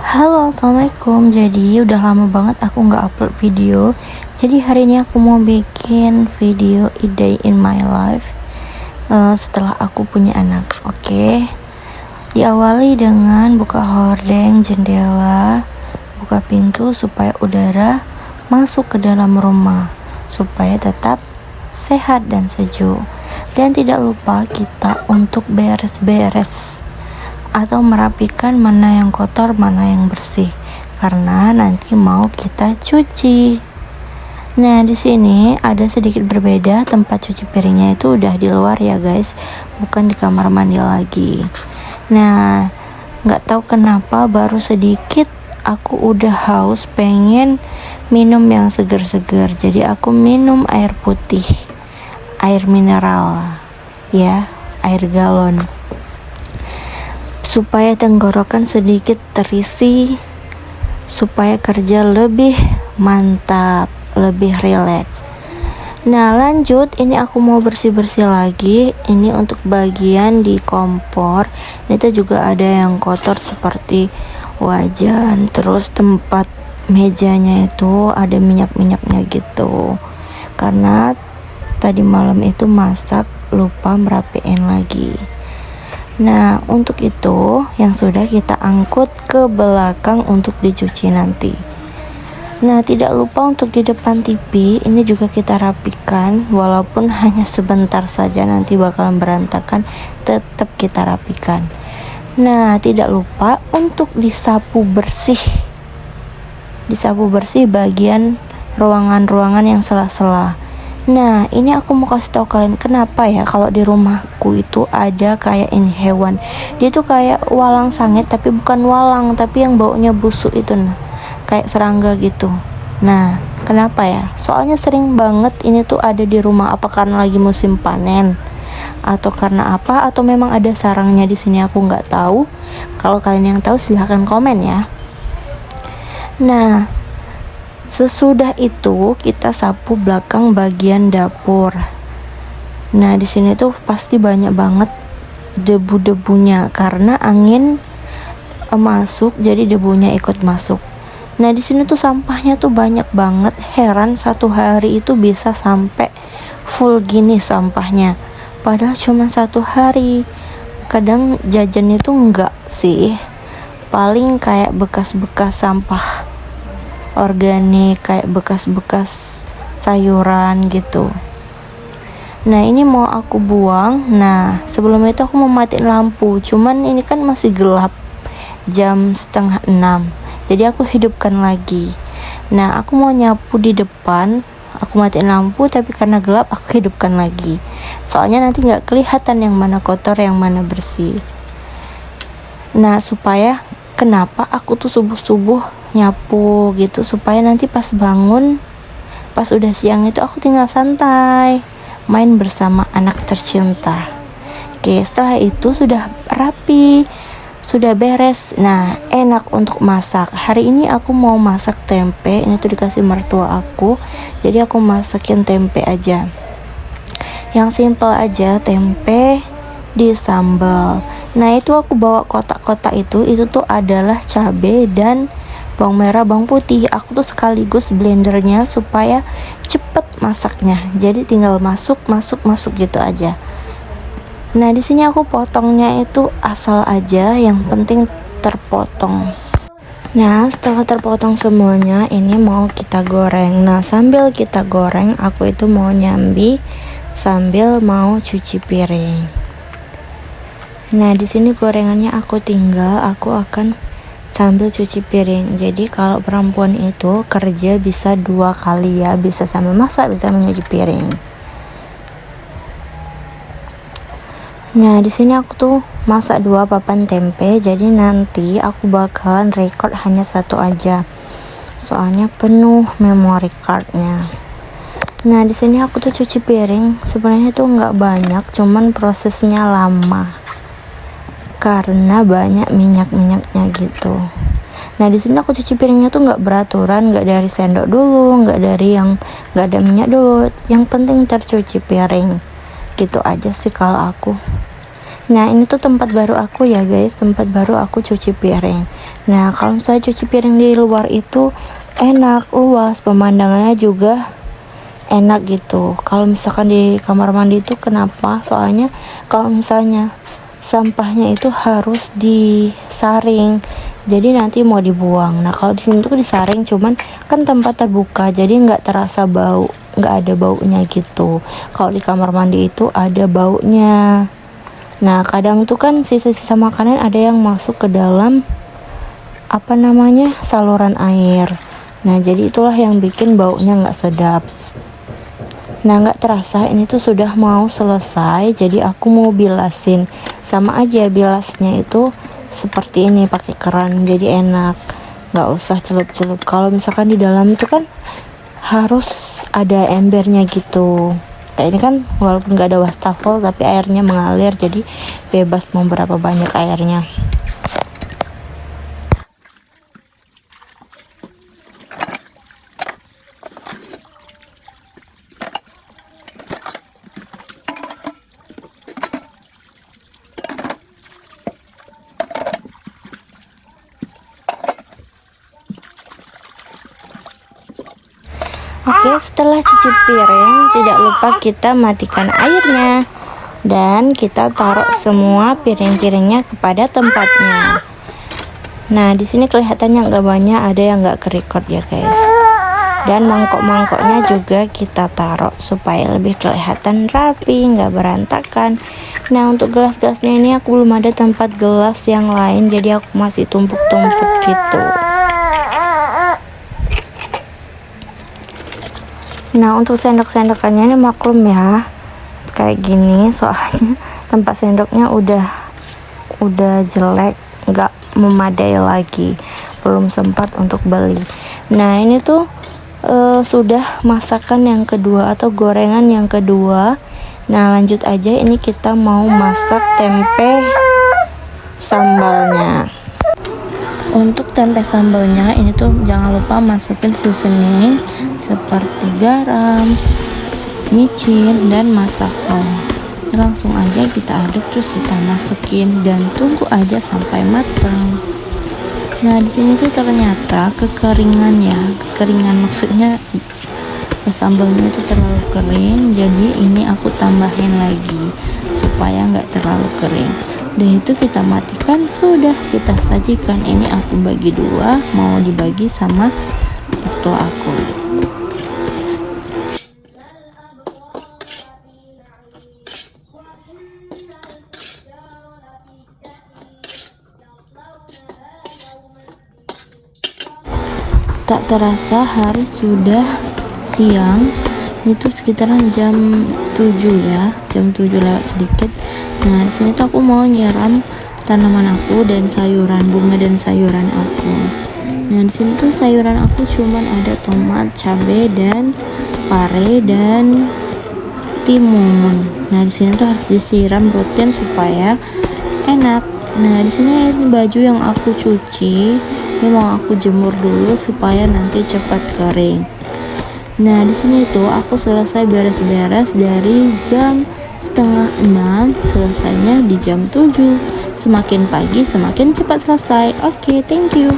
Halo, assalamualaikum. Jadi udah lama banget aku nggak upload video. Jadi hari ini aku mau bikin video a day in my life setelah aku punya anak. Oke. Diawali dengan buka hordeng jendela, buka pintu supaya udara masuk ke dalam rumah, supaya tetap sehat dan sejuk. Dan tidak lupa kita untuk beres-beres atau merapikan mana yang kotor, mana yang bersih, karena nanti mau kita cuci. Nah, di sini ada sedikit berbeda, tempat cuci piringnya itu udah di luar ya guys, bukan di kamar mandi lagi. Nah, nggak tahu kenapa baru sedikit aku udah haus, pengen minum yang seger-seger. Jadi aku minum air putih, air mineral ya, air galon, supaya tenggorokan sedikit terisi, supaya kerja lebih mantap, lebih rileks. Nah lanjut, ini aku mau bersih-bersih lagi. Ini untuk bagian di kompor. Ini tuh juga ada yang kotor seperti wajan, terus tempat mejanya itu ada minyak-minyaknya gitu, karena tadi malam itu masak lupa merapiin lagi. Nah, untuk itu yang sudah kita angkut ke belakang untuk dicuci nanti. Nah, tidak lupa untuk di depan TV ini juga kita rapikan, walaupun hanya sebentar saja, nanti bakalan berantakan, tetap kita rapikan. Nah, tidak lupa untuk disapu bersih. Disapu bersih bagian ruangan-ruangan yang sela-sela. Nah, ini aku mau kasih tahu kalian kenapa ya kalau di rumahku itu ada kayak ini hewan. Dia tuh kayak walang sangit, tapi bukan walang, tapi yang baunya busuk itu, nah, kayak serangga gitu. Nah, kenapa ya? Soalnya sering banget ini tuh ada di rumah. Apa karena lagi musim panen? Atau karena apa? Atau memang ada sarangnya di sini, aku nggak tahu. Kalau kalian yang tahu silahkan komen ya. Nah, sesudah itu kita sapu belakang bagian dapur. Nah, di sini tuh pasti banyak banget debu-debunya karena angin masuk, jadi debunya ikut masuk. Nah, di sini tuh sampahnya tuh banyak banget. Heran, satu hari itu bisa sampai full gini sampahnya. Padahal cuma satu hari. Kadang jajan itu enggak sih. Paling kayak bekas-bekas sampah organik, kayak bekas-bekas sayuran gitu. Nah, ini mau aku buang. Nah, sebelum itu aku mau matiin lampu, cuman ini kan masih gelap, jam 5:30. Jadi aku hidupkan lagi. Nah, aku mau nyapu di depan, aku matiin lampu, tapi karena gelap aku hidupkan lagi, soalnya nanti nggak kelihatan yang mana kotor yang mana bersih. Nah, supaya kenapa aku tuh subuh-subuh nyapu gitu, supaya nanti pas bangun, pas udah siang itu aku tinggal santai main bersama anak tercinta. Oke, setelah itu sudah rapi, sudah beres. Nah, enak untuk masak. Hari ini aku mau masak tempe. Ini tuh dikasih mertua aku, jadi aku masakin tempe aja, yang simple aja, tempe di sambal. Nah, itu aku bawa kotak-kotak itu tuh adalah cabai dan bawang merah, bawang putih. Aku tuh sekaligus blendernya supaya cepet masaknya. Jadi tinggal masuk gitu aja. Nah, di sini aku potongnya itu asal aja, yang penting terpotong. Nah, setelah terpotong semuanya, ini mau kita goreng. Nah, sambil kita goreng, aku itu mau nyambi sambil mau cuci piring. Nah, di sini gorengannya aku tinggal, aku akan sambil cuci piring. Jadi kalau perempuan itu kerja bisa 2 kali ya, bisa sambil masak, bisa mencuci piring. Nah, di sini aku tuh masak 2 papan tempe, jadi nanti aku bakalan record hanya 1 aja, soalnya penuh memory cardnya. Nah, di sini aku tuh cuci piring, sebenarnya tuh nggak banyak, cuman prosesnya lama karena banyak minyak-minyaknya gitu. Nah, di sini aku cuci piringnya tuh nggak beraturan, nggak dari sendok dulu, nggak dari yang nggak ada minyak dulu. Yang penting tercuci piring, gitu aja sih kalau aku. Nah, ini tuh tempat baru aku ya guys, tempat baru aku cuci piring. Nah, kalau misalnya cuci piring di luar itu enak, luas, pemandangannya juga enak gitu. Kalau misalkan di kamar mandi itu kenapa? Soalnya kalau misalnya sampahnya itu harus disaring, jadi nanti mau dibuang. Nah, kalau di sini tuh disaring, cuman kan tempat terbuka, jadi nggak terasa bau, nggak ada baunya gitu. Kalau di kamar mandi itu ada baunya. Nah, kadang tuh kan sisa-sisa makanan ada yang masuk ke dalam saluran air. Nah, jadi itulah yang bikin baunya nggak sedap. Nah, nggak terasa ini tuh sudah mau selesai, jadi aku mau bilasin. Sama aja bilasnya itu seperti ini, pakai keran, jadi enak, nggak usah celup-celup. Kalau misalkan di dalam itu kan harus ada embernya gitu. Kayak ini kan walaupun nggak ada wastafel tapi airnya mengalir, jadi bebas mau berapa banyak airnya. Oke, setelah cuci piring, tidak lupa kita matikan airnya dan kita taruh semua piring-piringnya kepada tempatnya. Nah, di sini kelihatannya nggak banyak, ada yang nggak kerekord ya guys. Dan mangkok-mangkoknya juga kita taruh supaya lebih kelihatan rapi, nggak berantakan. Nah, untuk gelas-gelasnya ini aku belum ada tempat gelas yang lain, jadi aku masih tumpuk-tumpuk gitu. Nah, untuk sendok-sendokannya ini maklum ya, kayak gini, soalnya tempat sendoknya udah jelek, nggak memadai lagi, belum sempat untuk beli. Nah, ini tuh sudah masakan yang kedua atau gorengan yang kedua. Nah, lanjut aja, ini kita mau masak tempe sambalnya. Untuk tempe sambalnya ini tuh jangan lupa masukin seasoning seperti garam, micin, dan masako. Langsung aja kita aduk, terus kita masukin dan tunggu aja sampai matang. Nah, di sini tuh ternyata kekeringan maksudnya sambalnya itu terlalu kering, jadi ini aku tambahin lagi supaya nggak terlalu kering. Udah itu kita matikan, sudah kita sajikan. Ini aku bagi dua, mau dibagi sama mertua aku. Tak terasa hari sudah siang, itu sekitaran jam 7 ya, jam 7 lewat sedikit. Nah, di sini tuh aku mau nyiram tanaman aku dan sayuran, bunga dan sayuran aku. Nah, di sini tuh sayuran aku cuman ada tomat, cabai, dan pare dan timun. Nah, di sini tuh harus disiram rutin supaya enak. Nah, di sini ini baju yang aku cuci, ini mau aku jemur dulu supaya nanti cepat kering. Nah, di sini tuh aku selesai beres-beres dari jam 5:30, selesainya di jam 7. Semakin pagi semakin cepat selesai. Oke, thank you.